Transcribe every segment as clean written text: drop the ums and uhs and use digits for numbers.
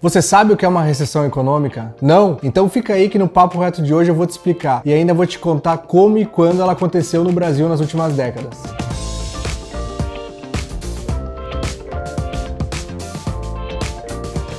Você sabe o que é uma recessão econômica? Não? Então fica aí que no Papo Reto de hoje eu vou te explicar e ainda vou te contar como e quando ela aconteceu no Brasil nas últimas décadas.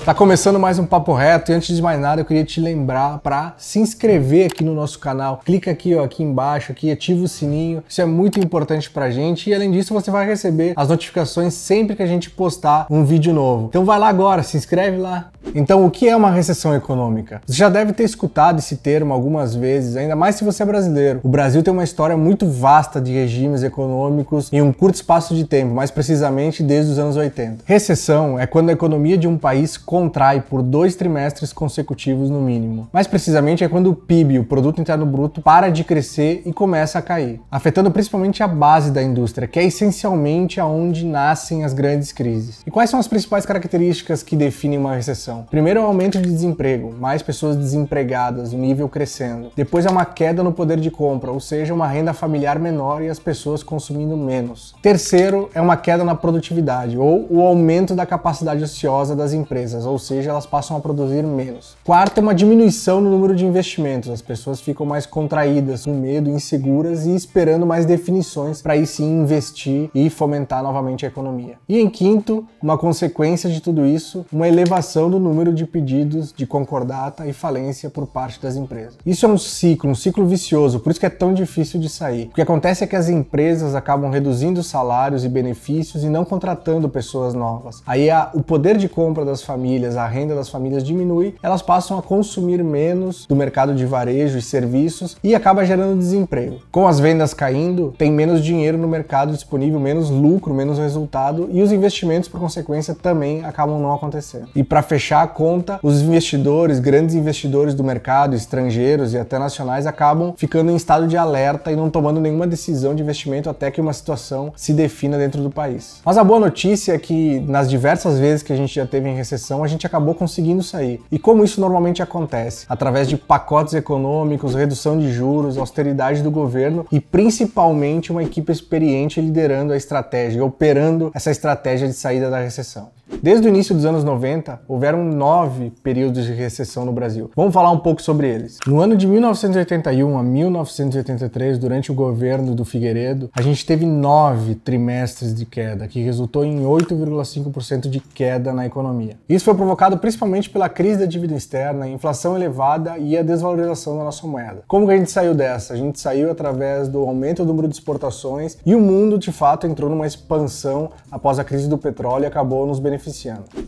Tá começando mais um Papo Reto e antes de mais nada eu queria te lembrar para se inscrever aqui no nosso canal. Clica aqui, ó, aqui embaixo, aqui, ativa o sininho. Isso é muito importante pra gente e além disso você vai receber as notificações sempre que a gente postar um vídeo novo. Então vai lá agora, se inscreve lá. Então o que é uma recessão econômica? Você já deve ter escutado esse termo algumas vezes, ainda mais se você é brasileiro. O Brasil tem uma história muito vasta de regimes econômicos em um curto espaço de tempo, mais precisamente desde os anos 80. Recessão é quando a economia de um país contrai por 2 trimestres consecutivos no mínimo. Mais precisamente é quando o PIB, o Produto Interno Bruto, para de crescer e começa a cair, afetando principalmente a base da indústria, que é essencialmente aonde nascem as grandes crises. E quais são as principais características que definem uma recessão? Primeiro é o aumento de desemprego, mais pessoas desempregadas, o nível crescendo. Depois é uma queda no poder de compra, ou seja, uma renda familiar menor e as pessoas consumindo menos. Terceiro é uma queda na produtividade, ou o aumento da capacidade ociosa das empresas, ou seja, elas passam a produzir menos. Quarto é uma diminuição no número de investimentos, as pessoas ficam mais contraídas, com medo, inseguras e esperando mais definições para aí sim investir e fomentar novamente a economia. E em quinto, uma consequência de tudo isso, uma elevação do número de pedidos de concordata e falência por parte das empresas. Isso é um ciclo vicioso, por isso que é tão difícil de sair. O que acontece é que as empresas acabam reduzindo salários e benefícios e não contratando pessoas novas. Aí o poder de compra das famílias, a renda das famílias diminui, elas passam a consumir menos do mercado de varejo e serviços e acaba gerando desemprego. Com as vendas caindo, tem menos dinheiro no mercado disponível, menos lucro, menos resultado e os investimentos, por consequência, também acabam não acontecendo. E para fechar a conta, os investidores, grandes investidores do mercado, estrangeiros e até nacionais, acabam ficando em estado de alerta e não tomando nenhuma decisão de investimento até que uma situação se defina dentro do país. Mas a boa notícia é que nas diversas vezes que a gente já teve em recessão, a gente acabou conseguindo sair. E como isso normalmente acontece? Através de pacotes econômicos, redução de juros, austeridade do governo e principalmente uma equipe experiente liderando a estratégia, operando essa estratégia de saída da recessão. Desde o início dos anos 90, houveram 9 períodos de recessão no Brasil. Vamos falar um pouco sobre eles. No ano de 1981 a 1983, durante o governo do Figueiredo, a gente teve 9 trimestres de queda, que resultou em 8,5% de queda na economia. Isso foi provocado principalmente pela crise da dívida externa, a inflação elevada e a desvalorização da nossa moeda. Como que a gente saiu dessa? A gente saiu através do aumento do número de exportações e o mundo, de fato, entrou numa expansão após a crise do petróleo e acabou nos beneficiando.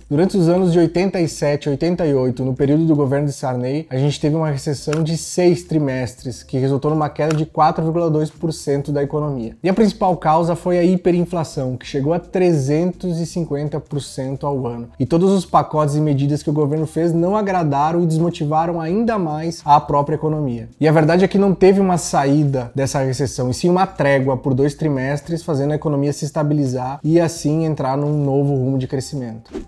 Durante os anos de 87 e 88, no período do governo de Sarney, a gente teve uma recessão de 6 trimestres, que resultou numa queda de 4,2% da economia. E a principal causa foi a hiperinflação, que chegou a 350% ao ano. E todos os pacotes e medidas que o governo fez não agradaram e desmotivaram ainda mais a própria economia. E a verdade é que não teve uma saída dessa recessão, e sim uma trégua por 2 trimestres, fazendo a economia se estabilizar e assim entrar num novo rumo de crescimento.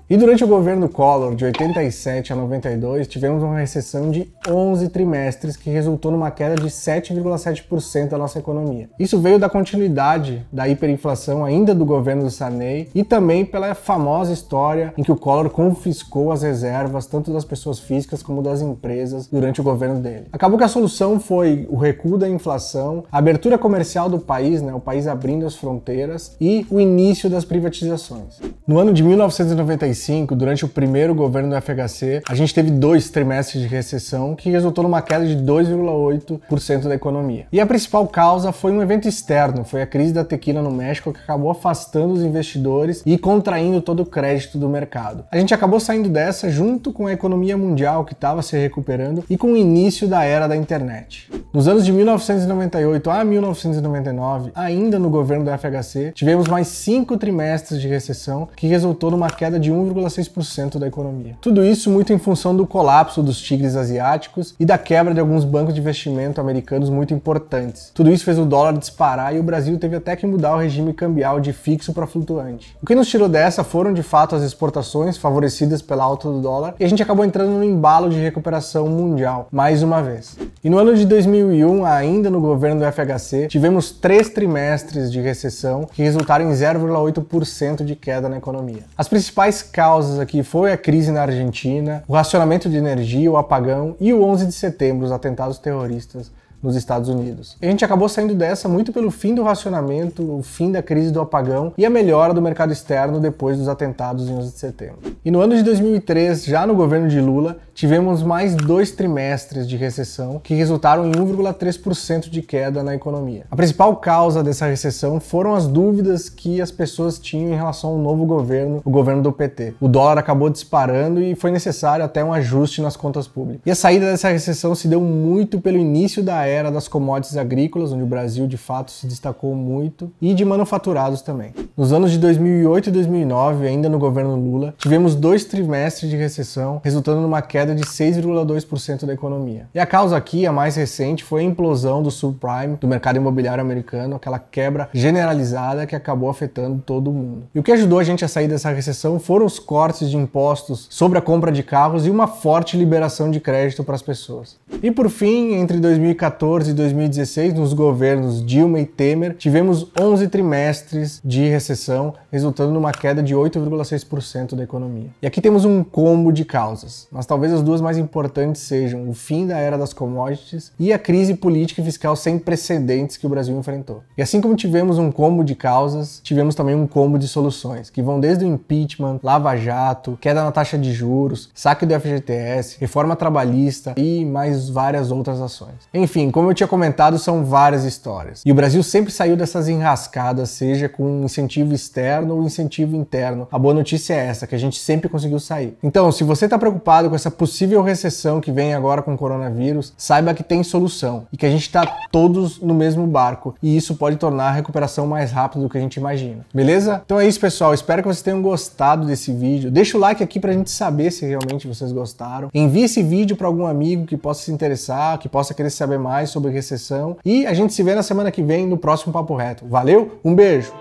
E durante o governo Collor, de 87 a 92, tivemos uma recessão de 11 trimestres que resultou numa queda de 7,7% da nossa economia. Isso veio da continuidade da hiperinflação ainda do governo do Sarney e também pela famosa história em que o Collor confiscou as reservas tanto das pessoas físicas como das empresas durante o governo dele. Acabou que a solução foi o recuo da inflação, a abertura comercial do país, o país abrindo as fronteiras e o início das privatizações. No ano de 1995, durante o primeiro governo do FHC, a gente teve 2 trimestres de recessão que resultou numa queda de 2,8% da economia. E a principal causa foi um evento externo, foi a crise da tequila no México, que acabou afastando os investidores e contraindo todo o crédito do mercado. A gente acabou saindo dessa junto com a economia mundial que estava se recuperando e com o início da era da internet. Nos anos de 1998 a 1999, ainda no governo do FHC, tivemos mais 5 trimestres de recessão que resultou numa queda de 1,6% da economia. Tudo isso muito em função do colapso dos tigres asiáticos e da quebra de alguns bancos de investimento americanos muito importantes. Tudo isso fez o dólar disparar e o Brasil teve até que mudar o regime cambial de fixo para flutuante. O que nos tirou dessa foram de fato as exportações favorecidas pela alta do dólar e a gente acabou entrando no embalo de recuperação mundial, mais uma vez. E no ano de 2001, ainda no governo do FHC, tivemos 3 trimestres de recessão que resultaram em 0,8% de queda na economia. As principais causas aqui foi a crise na Argentina, o racionamento de energia, o apagão e o 11 de setembro, os atentados terroristas nos Estados Unidos. E a gente acabou saindo dessa muito pelo fim do racionamento, o fim da crise do apagão e a melhora do mercado externo depois dos atentados em 11 de setembro. E no ano de 2003, já no governo de Lula, tivemos mais 2 trimestres de recessão que resultaram em 1,3% de queda na economia. A principal causa dessa recessão foram as dúvidas que as pessoas tinham em relação ao novo governo, o governo do PT. O dólar acabou disparando e foi necessário até um ajuste nas contas públicas. E a saída dessa recessão se deu muito pelo início da era das commodities agrícolas, onde o Brasil de fato se destacou muito, e de manufaturados também. Nos anos de 2008 e 2009, ainda no governo Lula, tivemos 2 trimestres de recessão, resultando numa queda de 6,2% da economia. E a causa aqui, a mais recente, foi a implosão do subprime, do mercado imobiliário americano, aquela quebra generalizada que acabou afetando todo mundo. E o que ajudou a gente a sair dessa recessão foram os cortes de impostos sobre a compra de carros e uma forte liberação de crédito para as pessoas. E por fim, entre 2014 e 2016, nos governos Dilma e Temer, tivemos 11 trimestres de recessão, resultando numa queda de 8,6% da economia. E aqui temos um combo de causas, mas talvez as duas mais importantes sejam o fim da era das commodities e a crise política e fiscal sem precedentes que o Brasil enfrentou. E assim como tivemos um combo de causas, tivemos também um combo de soluções, que vão desde o impeachment, lava-jato, queda na taxa de juros, saque do FGTS, reforma trabalhista e mais várias outras ações. Enfim, como eu tinha comentado, são várias histórias. E o Brasil sempre saiu dessas enrascadas, seja com incentivo externo ou incentivo interno. A boa notícia é essa, que a gente sempre conseguiu sair. Então, se você está preocupado com essa possível recessão que vem agora com o coronavírus, saiba que tem solução e que a gente está todos no mesmo barco e isso pode tornar a recuperação mais rápida do que a gente imagina. Beleza? Então é isso, pessoal. Espero que vocês tenham gostado desse vídeo. Deixa o like aqui pra gente saber se realmente vocês gostaram. Envie esse vídeo para algum amigo que possa se interessar, que possa querer saber mais sobre recessão. E a gente se vê na semana que vem no próximo Papo Reto. Valeu, um beijo!